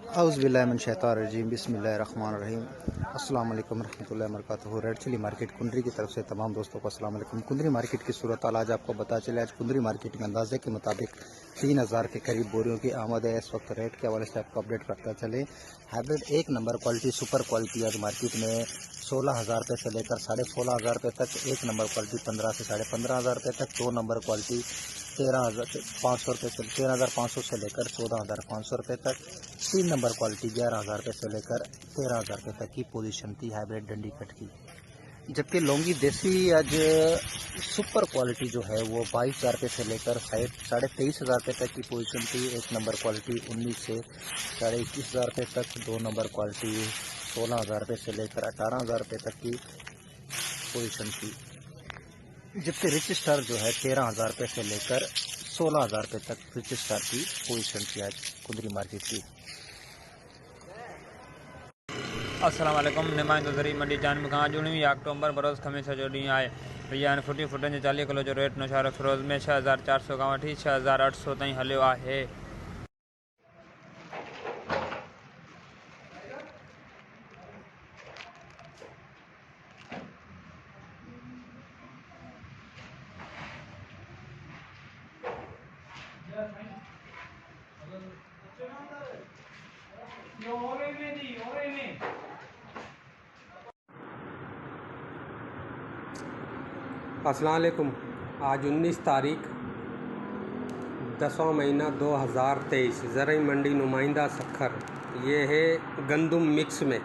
औज़ुबिल्लाहिमिनश्शैतानिर्रजीम बिस्मिल्लाहिर्रहमानिर्रहीम अस्सलाम वालेकुम रहमतुल्लाहि व बरकातुहू। रेड चिली मार्केट कुंदरी की तरफ से तमाम दोस्तों को अस्सलाम वालेकुम। कुंदरी मार्केट की सूरत हाल आज आपको पता चले। आज कुंदरी मार्केट में अंदाजे के मुताबिक 3000 के करीब बोरियों की आमद है। इस वक्त रेट के हवाले से आपको अपडेट करता चले। हाइब्रिड एक नंबर क्वालिटी सुपर क्वालिटी आज मार्केट में 16,000 रुपये से लेकर 16,500 रुपये तक, एक नंबर क्वालिटी 15 से 15,500 रुपये तक, दो नंबर क्वालिटी 13,500 रुपये से 13,500 से लेकर 14,500 रुपये तक, तीन नंबर क्वालिटी 11,000 रुपये से लेकर 13,000 रुपये तक की पोजीशन थी हाइब्रिड डंडी कट की। जबकि लौंगी देसी आज सुपर क्वालिटी जो है वो 22,000 रुपये से लेकर 23,500 रुपये तक की पोजीशन थी। एक नंबर क्वालिटी 19 से 21,500 रुपये तक, दो नंबर क्वालिटी 16,000 रुपये से लेकर 18,000 रुपये तक की पोजीशन थी। जबकि रिच स्टार जो है 13,000 रुपये से लेकर 16,000 रुपये तक रिच स्टार की पोजीशन थी आज कुंदरी मार्केट की। अस्सलाम वालेकुम। नुमाइंदो ज़री मंडी जान में कहाँ जुड़ी 1 अक्टूबर बरोज़ खमीस जोड़ी आए भैया फुटी फुटन 40 किलो जो रेट नुशार रोज़ में 6,400 खां वठी 6,800 ताईं हलियो आहे। अस्सलाम वालेकुम। आज 19 तारीख 10वां महीना 2023। ज़रई मंडी नुमाइंदा सखर ये है गंदम मिक्स में।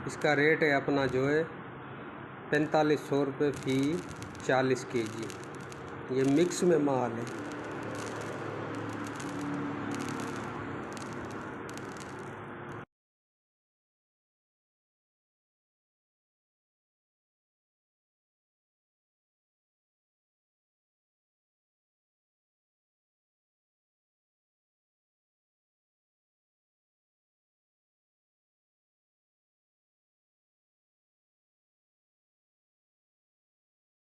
इसका रेट है अपना जो है 4500 रुपये फ़ी 40 kg। ये मिक्स में माल है।